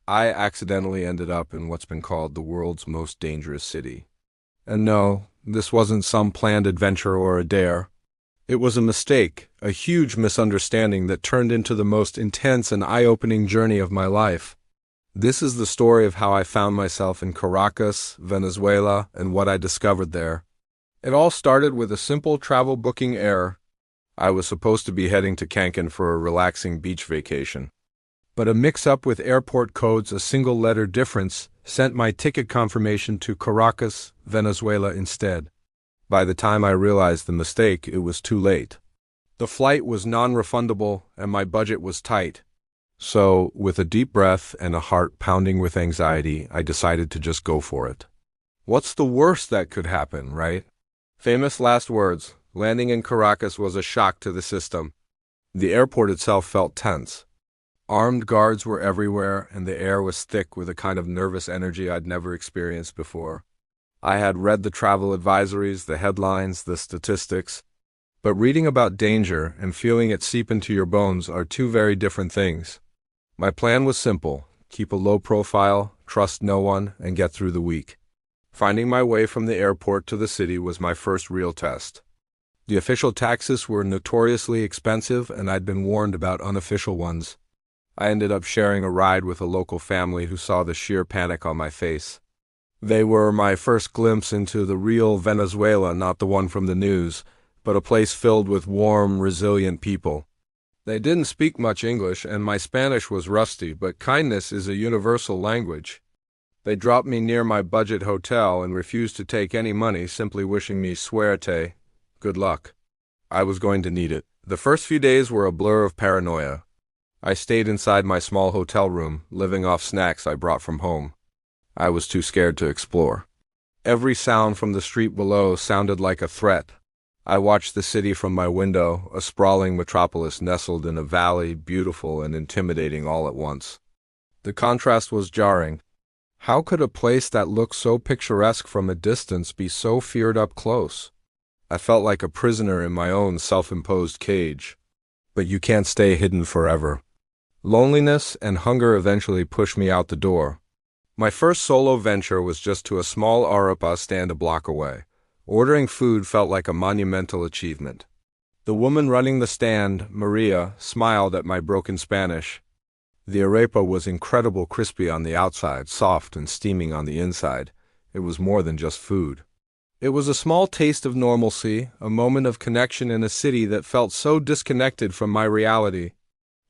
I accidentally ended up in what's been called the world's most dangerous city. And no, this wasn't some planned adventure or a dare. It was a mistake, a huge misunderstanding that turned into the most intense and eye-opening journey of my life. This is the story of how I found myself in Caracas, Venezuela, and what I discovered there. It all started with a simple travel booking error. I was supposed to be heading to Cancun for a relaxing beach vacation. But a mix-up with airport codes, a single-letter difference, sent my ticket confirmation to Caracas, Venezuela instead. By the time I realized the mistake, it was too late. The flight was non-refundable, and my budget was tight. So, with a deep breath and a heart pounding with anxiety, I decided to just go for it. What's the worst that could happen, right? Famous last words. Landing in Caracas was a shock to the system. The airport itself felt tense. Armed guards were everywhere, and the air was thick with a kind of nervous energy I'd never experienced before. I had read the travel advisories, the headlines, the statistics, but reading about danger and feeling it seep into your bones are two very different things. My plan was simple: keep a low profile, trust no one, and get through the week. Finding my way from the airport to the city was my first real test. The official taxis were notoriously expensive, and I'd been warned about unofficial ones. I ended up sharing a ride with a local family who saw the sheer panic on my face. They were my first glimpse into the real Venezuela, not the one from the news, but a place filled with warm, resilient people. They didn't speak much English, and my Spanish was rusty, but kindness is a universal language. They dropped me near my budget hotel and refused to take any money, simply wishing me suerte, good luck. I was going to need it. The first few days were a blur of paranoia. I stayed inside my small hotel room, living off snacks I brought from home. I was too scared to explore. Every sound from the street below sounded like a threat. I watched the city from my window, a sprawling metropolis nestled in a valley, beautiful and intimidating all at once. The contrast was jarring. How could a place that looked so picturesque from a distance be so feared up close? I felt like a prisoner in my own self-imposed cage. But you can't stay hidden forever. Loneliness and hunger eventually pushed me out the door. My first solo venture was just to a small arepa stand a block away. Ordering food felt like a monumental achievement. The woman running the stand, Maria, smiled at my broken Spanish. The arepa was incredibly crispy on the outside, soft and steaming on the inside. It was more than just food. It was a small taste of normalcy, a moment of connection in a city that felt so disconnected from my reality.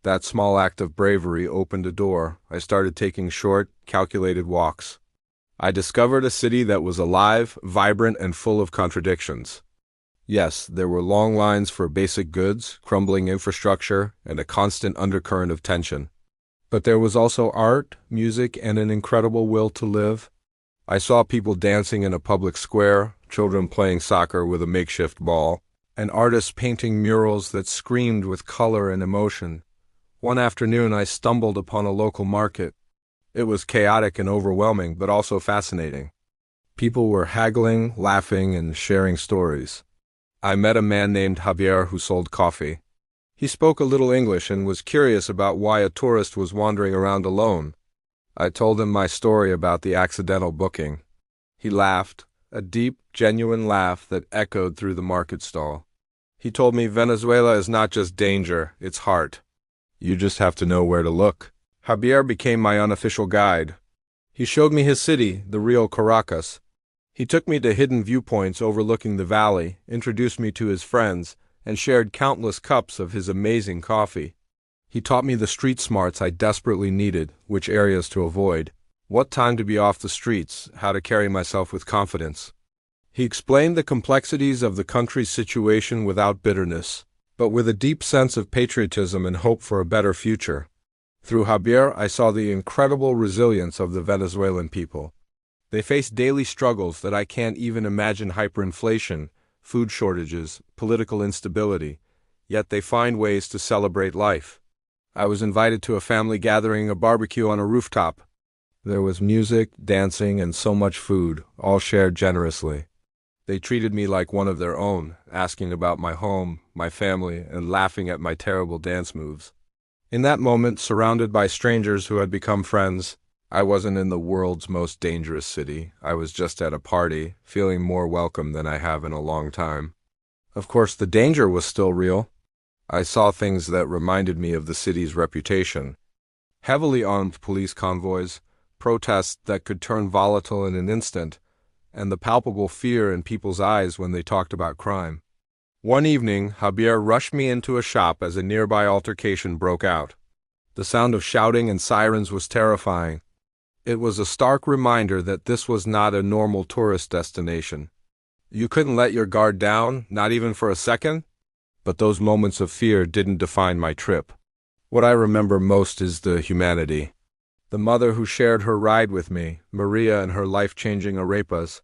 That small act of bravery opened a door. I started taking short, calculated walks. I discovered a city that was alive, vibrant, and full of contradictions. Yes, there were long lines for basic goods, crumbling infrastructure, and a constant undercurrent of tension. But there was also art, music, and an incredible will to live. I saw people dancing in a public square, children playing soccer with a makeshift ball, and artists painting murals that screamed with color and emotion. One afternoon I stumbled upon a local market. It was chaotic and overwhelming, but also fascinating. People were haggling, laughing, and sharing stories. I met a man named Javier who sold coffee. He spoke a little English and was curious about why a tourist was wandering around alone. I told him my story about the accidental booking. He laughed, a deep, genuine laugh that echoed through the market stall. He told me Venezuela is not just danger, it's heart. You just have to know where to look. Javier became my unofficial guide. He showed me his city, the real Caracas. He took me to hidden viewpoints overlooking the valley, introduced me to his friends, and shared countless cups of his amazing coffee. He taught me the street smarts I desperately needed, which areas to avoid, what time to be off the streets, how to carry myself with confidence. He explained the complexities of the country's situation without bitterness, but with a deep sense of patriotism and hope for a better future. Through Javier, I saw the incredible resilience of the Venezuelan people. They face daily struggles that I can't even imagine: hyperinflation, food shortages, political instability, yet they find ways to celebrate life. I was invited to a family gathering, a barbecue on a rooftop. There was music, dancing, and so much food, all shared generously. They treated me like one of their own, asking about my home, my family, and laughing at my terrible dance moves. In that moment, surrounded by strangers who had become friends, I wasn't in the world's most dangerous city. I was just at a party, feeling more welcome than I have in a long time. Of course, the danger was still real. I saw things that reminded me of the city's reputation. Heavily armed police convoys, protests that could turn volatile in an instant, and the palpable fear in people's eyes when they talked about crime. One evening, Javier rushed me into a shop as a nearby altercation broke out. The sound of shouting and sirens was terrifying. It was a stark reminder that this was not a normal tourist destination. You couldn't let your guard down, not even for a second? But those moments of fear didn't define my trip. What I remember most is the humanity. The mother who shared her ride with me, Maria and her life-changing arepas,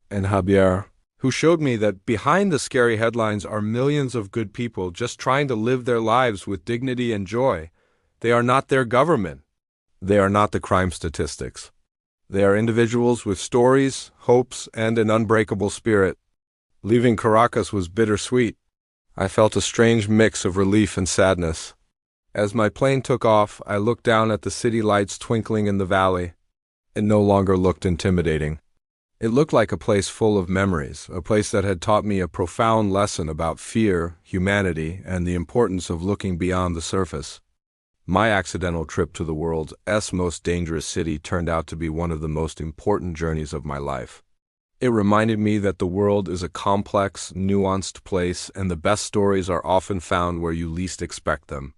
and Javier, who showed me that behind the scary headlines are millions of good people just trying to live their lives with dignity and joy. They are not their government. They are not the crime statistics. They are individuals with stories, hopes, and an unbreakable spirit. Leaving Caracas was bittersweet. I felt a strange mix of relief and sadness. As my plane took off, I looked down at the city lights twinkling in the valley. It no longer looked intimidating. It looked like a place full of memories, a place that had taught me a profound lesson about fear, humanity, and the importance of looking beyond the surface. My accidental trip to the world's most dangerous city turned out to be one of the most important journeys of my life. It reminded me that the world is a complex, nuanced place, and the best stories are often found where you least expect them.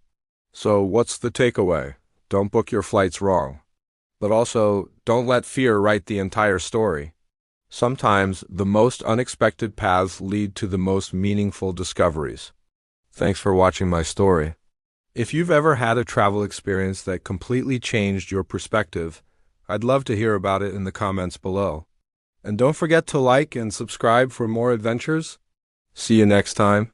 So, what's the takeaway? Don't book your flights wrong. But also, don't let fear write the entire story. Sometimes, the most unexpected paths lead to the most meaningful discoveries. Thanks for watching my story. If you've ever had a travel experience that completely changed your perspective, I'd love to hear about it in the comments below. And don't forget to like and subscribe for more adventures. See you next time.